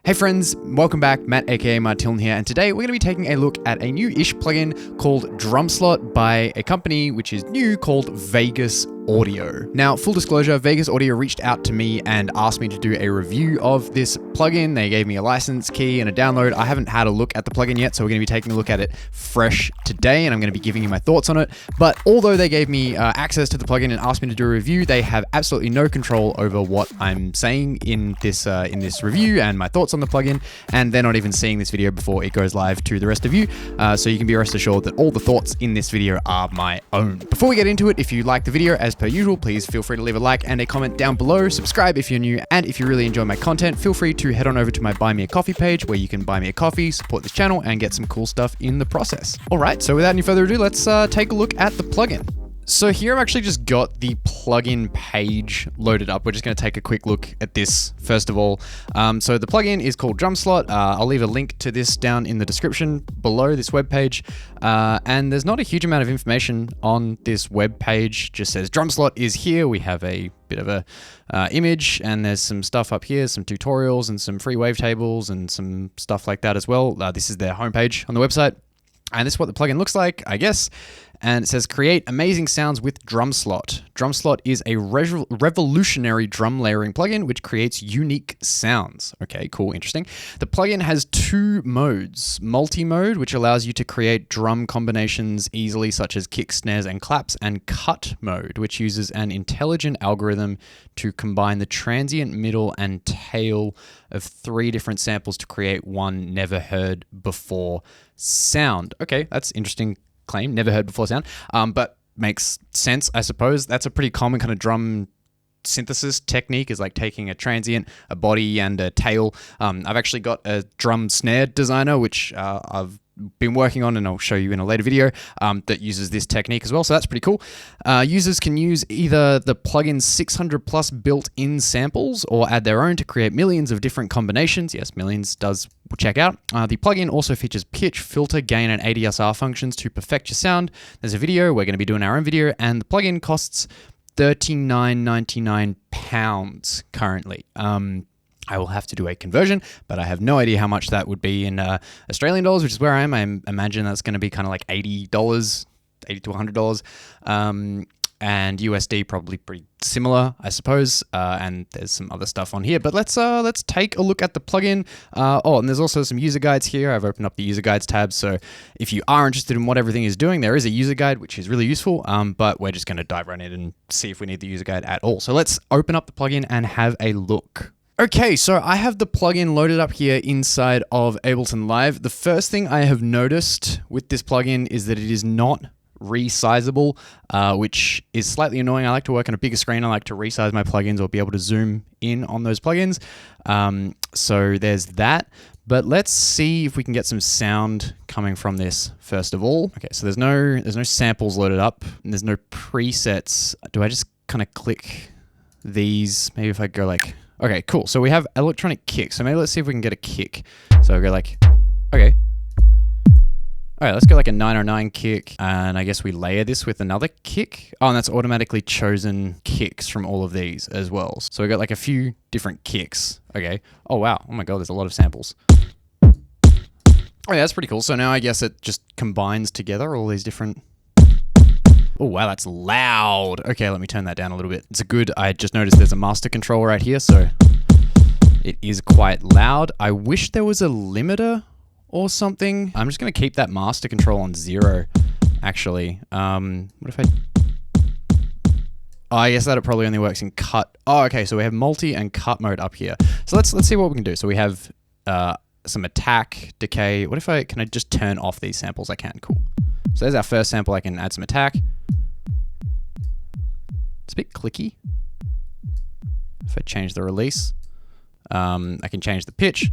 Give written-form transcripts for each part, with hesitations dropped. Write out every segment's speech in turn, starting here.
Hey friends, welcome back. Matt aka Martin here, and today we're going to be taking a look at a new-ish plugin called Drumslot by a company which is new called Vegas Audio. Now, full disclosure, Vegas Audio reached out to me and asked me to do a review of this plugin. They gave me a license key and a download. I haven't had a look at the plugin yet, so we're going to be taking a look at it fresh today, and I'm going to be giving you my thoughts on it. But although they gave me access to the plugin and asked me to do a review, they have absolutely no control over what I'm saying in this review and my thoughts on the plugin, and they're not even seeing this video before it goes live to the rest of you. So you can be rest assured that all the thoughts in this video are my own. Before we get into it, if you like the video, as per usual, please feel free to leave a like and a comment down below. Subscribe if you're new, and if you really enjoy my content, feel free to head on over to my Buy Me a Coffee page where you can buy me a coffee, support this channel, and get some cool stuff in the process. All right, so without any further ado, let's take a look at the plugin. So here I've actually just got the plugin page loaded up. We're just going to take a quick look at this first of all. So the plugin is called Drumslot. I'll leave a link to this down in the description below this webpage. And there's not a huge amount of information on this web page. Just says Drumslot is here. We have a bit of a image, and there's some stuff up here, some tutorials and some free wavetables and some stuff like that as well. This is their homepage on the website. And this is what the plugin looks like, I guess. And it says, create amazing sounds with Drumslot. Drumslot is a revolutionary drum layering plugin which creates unique sounds. Okay, cool, interesting. The plugin has two modes. Multi-mode, which allows you to create drum combinations easily, such as kick, snares, and claps, and cut mode, which uses an intelligent algorithm to combine the transient, middle, and tail of 3 different samples to create one never heard before sound. Okay, that's interesting claim, never heard before sound, but makes sense, I suppose. That's a pretty common kind of drum synthesis technique, is like taking a transient, a body, and a tail. I've actually got a drum snare designer, which I've been working on, and I'll show you in a later video, that uses this technique as well, so that's pretty cool. Users can use either the plugin's 600 plus built-in samples or add their own to create millions of different combinations. Yes, millions does check out. The plugin also features pitch, filter, gain, and ADSR functions to perfect your sound. There's a video, we're going to be doing our own video, and the plugin costs £39.99 currently. I will have to do a conversion, but I have no idea how much that would be in Australian dollars, which is where I am. I imagine that's going to be kind of like $80, $80 to $100. And USD probably pretty similar, I suppose. And there's some other stuff on here, but let's take a look at the plugin. And there's also some user guides here. I've opened up the user guides tab, so if you are interested in what everything is doing, there is a user guide, which is really useful. But we're just going to dive right in and see if we need the user guide at all. So let's open up the plugin and have a look. Okay, so I have the plugin loaded up here inside of Ableton Live. The first thing I have noticed with this plugin is that it is not resizable, which is slightly annoying. I like to work on a bigger screen. I like to resize my plugins or be able to zoom in on those plugins. So there's that. But let's see if we can get some sound coming from this first of all. Okay, so there's no samples loaded up, and there's no presets. Do I just kind of click these? Maybe if I go like... Okay, cool. So we have electronic kick. So maybe let's see if we can get a kick. So I'll go like, okay. All right, let's go like a 909 kick. And I guess we layer this with another kick. Oh, and that's automatically chosen kicks from all of these as well. So we got like a few different kicks. Okay. Oh, wow. Oh my God, there's a lot of samples. Oh yeah, that's pretty cool. So now I guess it just combines together all these different... Oh, wow, that's loud. Okay, let me turn that down a little bit. It's I just noticed there's a master control right here, so it is quite loud. I wish there was a limiter or something. I'm just gonna keep that master control on 0, actually. What if Oh, I guess that it probably only works in cut. Oh, okay, so we have multi and cut mode up here. So let's see what we can do. So we have some attack, decay. What if can I just turn off these samples? I can, cool. So there's our first sample. I can add some attack. It's a bit clicky. If I change the release, I can change the pitch.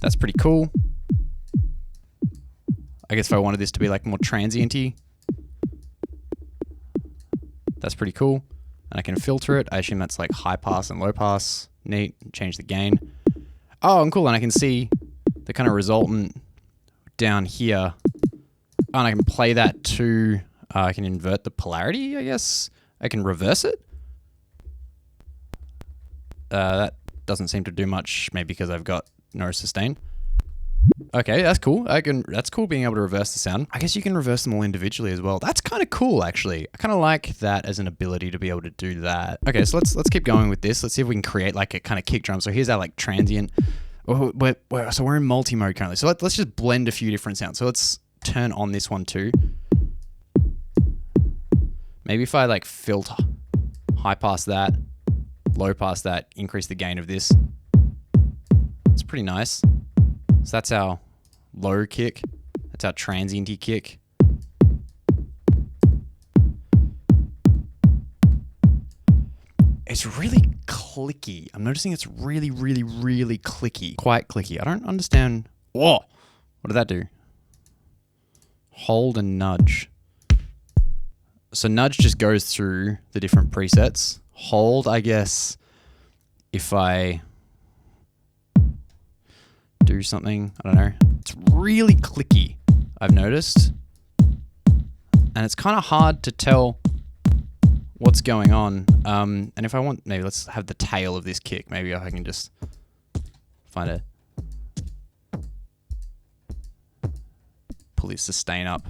That's pretty cool. I guess if I wanted this to be like more transient-y, that's pretty cool. And I can filter it. I assume that's like high pass and low pass. Neat. Change the gain. Oh, and cool. And I can see the kind of resultant down here. Oh, and I can play that to, I can invert the polarity, I guess. I can reverse it. That doesn't seem to do much, maybe because I've got no sustain. Okay, that's cool. That's cool being able to reverse the sound. I guess you can reverse them all individually as well. That's kind of cool, actually. I kind of like that as an ability to be able to do that. Okay, so let's keep going with this. Let's see if we can create like a kind of kick drum. So here's our like transient. So we're in multi-mode currently. So let's just blend a few different sounds. So let's turn on this one too. Maybe if I like filter, high pass that, low pass that, increase the gain of this. It's pretty nice. So that's our low kick. That's our transient kick. It's really clicky. I'm noticing it's really, really, really clicky. Quite clicky. I don't understand. Whoa! What did that do? Hold and nudge. So nudge just goes through the different presets. Hold, I guess, if I do something, I don't know. It's really clicky, I've noticed. And it's kind of hard to tell what's going on. And if I want, maybe let's have the tail of this kick. Maybe I can just find a, pull this sustain up,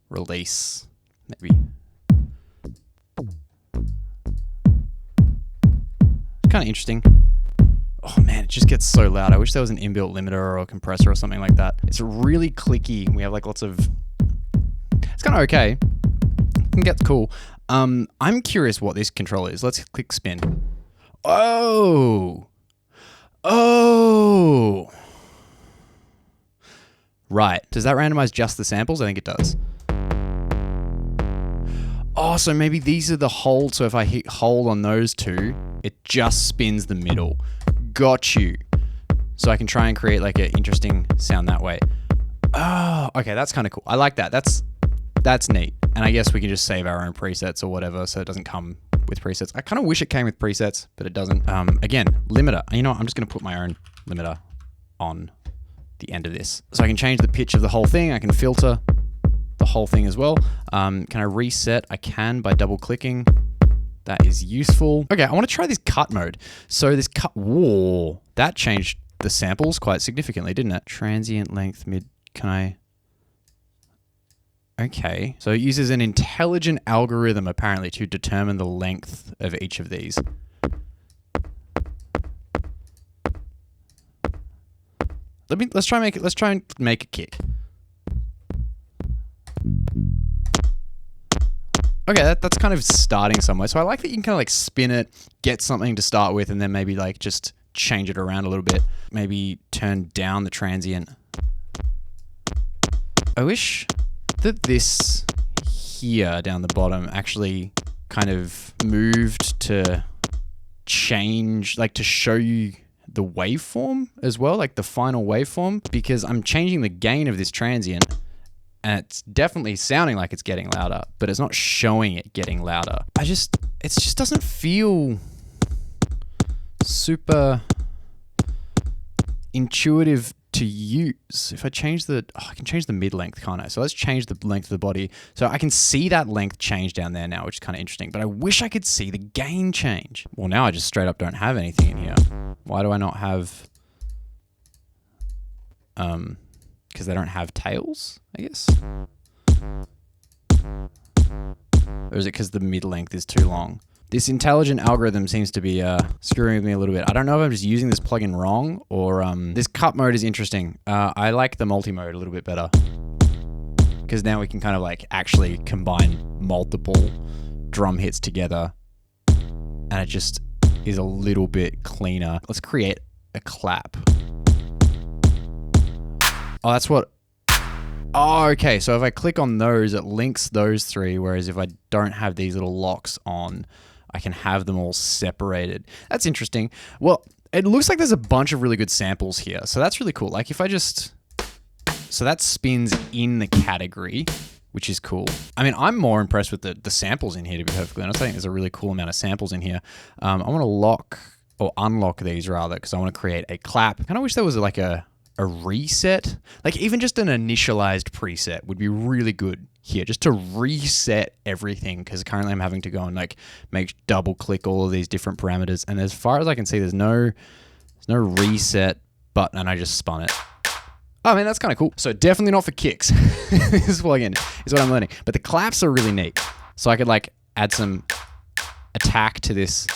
release, maybe. It's kind of interesting. Oh man, it just gets so loud. I wish there was an inbuilt limiter or a compressor or something like that. It's really clicky. We have like lots of, it's kind of okay. It can get cool. I'm curious what this controller is. Let's click spin. Oh. Right. Does that randomize just the samples? I think it does. Oh, so maybe these are the hold. So if I hit hold on those two, it just spins the middle. Got you. So I can try and create like an interesting sound that way. Oh, okay. That's kind of cool. I like that. That's neat. And I guess we can just save our own presets or whatever, so it doesn't come with presets. I kind of wish it came with presets, but it doesn't. Again, limiter. You know what? I'm just going to put my own limiter on the end of this. So I can change the pitch of the whole thing. I can filter the whole thing as well. Can I reset? I can by double clicking. That is useful. Okay, I want to try this cut mode. So this cut, whoa, that changed the samples quite significantly, didn't it? Transient length mid, can I? Okay, so it uses an intelligent algorithm apparently to determine the length of each of these. Let's try and make a kick. Okay, that's kind of starting somewhere. So I like that you can kind of like spin it, get something to start with, and then maybe like just change it around a little bit. Maybe turn down the transient. I wish that this here down the bottom actually kind of moved to change, like to show you the waveform as well, like the final waveform, because I'm changing the gain of this transient. And it's definitely sounding like it's getting louder, but it's not showing it getting louder. It just doesn't feel super intuitive to use. If I change I can change the mid length, can't I? So let's change the length of the body. So I can see that length change down there now, which is kind of interesting, but I wish I could see the gain change. Well, now I just straight up don't have anything in here. Why do I not have, because they don't have tails, I guess? Or is it because the mid length is too long? This intelligent algorithm seems to be screwing with me a little bit. I don't know if I'm just using this plugin wrong or this cut mode is interesting. I like the multi-mode a little bit better because now we can kind of like actually combine multiple drum hits together and it just is a little bit cleaner. Let's create a clap. Oh, that's what... Oh, okay. So if I click on those, it links those three, whereas if I don't have these little locks on, I can have them all separated. That's interesting. Well, it looks like there's a bunch of really good samples here, so that's really cool. Like if I just... So that spins in the category, which is cool. I mean, I'm more impressed with the samples in here, to be perfectly honest. I think there's a really cool amount of samples in here. I want to lock, or unlock these rather, because I want to create a clap. I kind of wish there was like a reset, like even just an initialized preset would be really good here, just to reset everything, because currently I'm having to go and like double click all of these different parameters, and as far as I can see, there's no reset button and I just spun it. Oh man, that's kind of cool. So definitely not for kicks. This plugin is what I'm learning. But the claps are really neat. So I could like add some attack to this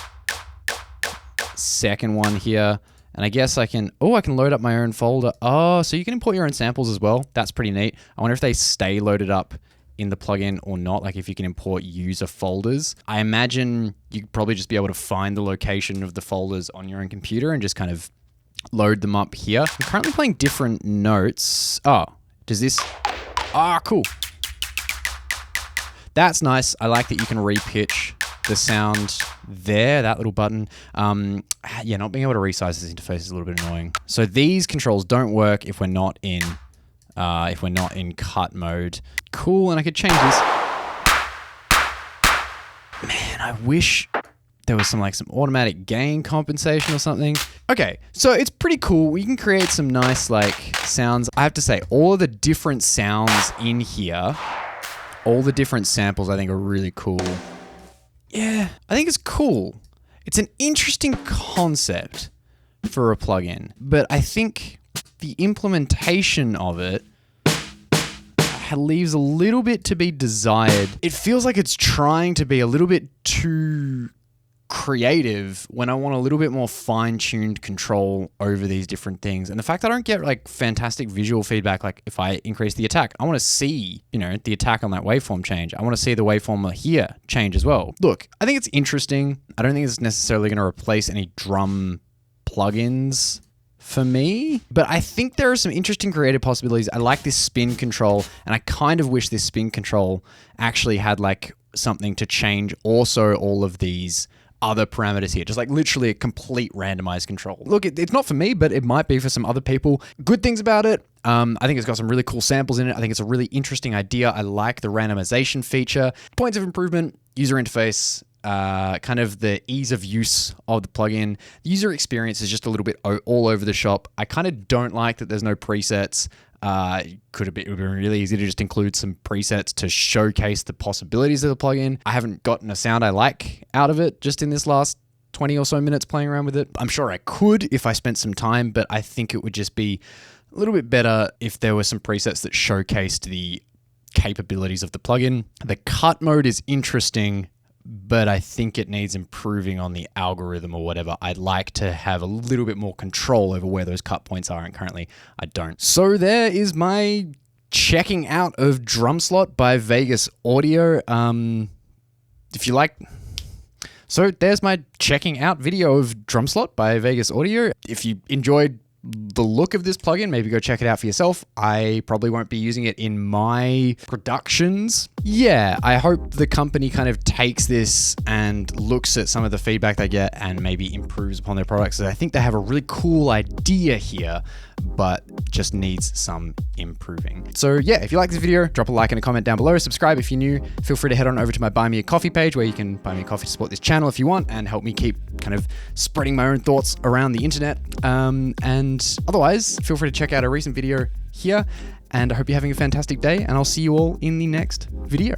second one here. And I guess I can load up my own folder. Oh, so you can import your own samples as well. That's pretty neat. I wonder if they stay loaded up in the plugin or not, like if you can import user folders. I imagine you'd probably just be able to find the location of the folders on your own computer and just kind of load them up here. I'm currently playing different notes. Oh, does this? Ah, cool. That's nice. I like that you can repitch the sound there, that little button. Yeah, not being able to resize this interface is a little bit annoying. So these controls don't work if we're not in cut mode. Cool, and I could change this. Man, I wish there was some automatic gain compensation or something. Okay, so it's pretty cool. We can create some nice sounds. I have to say, all of the different sounds in here, all the different samples I think are really cool. Yeah, I think it's cool. It's an interesting concept for a plugin, but I think the implementation of it leaves a little bit to be desired. It feels like it's trying to be a little bit too creative when I want a little bit more fine-tuned control over these different things. And the fact that I don't get fantastic visual feedback, like if I increase the attack, I want to see, the attack on that waveform change. I want to see the waveform here change as well. Look, I think it's interesting. I don't think it's necessarily going to replace any drum plugins for me, but I think there are some interesting creative possibilities. I like this spin control, and I kind of wish this spin control actually had something to change also all of these other parameters here, just literally a complete randomized control. Look, it's not for me, but it might be for some other people. Good things about it. I think it's got some really cool samples in it. I think it's a really interesting idea. I like the randomization feature. Points of improvement, user interface, kind of the ease of use of the plugin. The user experience is just a little bit all over the shop. I kind of don't like that there's no presets. It would be really easy to just include some presets to showcase the possibilities of the plugin. I haven't gotten a sound I like out of it just in this last 20 or so minutes playing around with it. I'm sure I could if I spent some time, but I think it would just be a little bit better if there were some presets that showcased the capabilities of the plugin. The cut mode is interesting, but I think it needs improving on the algorithm or whatever. I'd like to have a little bit more control over where those cut points are, and currently I don't. So there is my checking out of Drumslot by Vegas Audio. If you like... So there's my checking out video of Drumslot by Vegas Audio. If you enjoyed the look of this plugin, maybe go check it out for yourself. I probably won't be using it in my productions. Yeah, I hope the company kind of takes this and looks at some of the feedback they get and maybe improves upon their products. I think they have a really cool idea here, but just needs some improving. So yeah, if you like this video, drop a like and a comment down below. Subscribe if you're new. Feel free to head on over to my Buy Me a Coffee page where you can buy me a coffee to support this channel if you want and help me keep kind of spreading my own thoughts around the internet. And otherwise, feel free to check out a recent video here, and I hope you're having a fantastic day, and I'll see you all in the next video.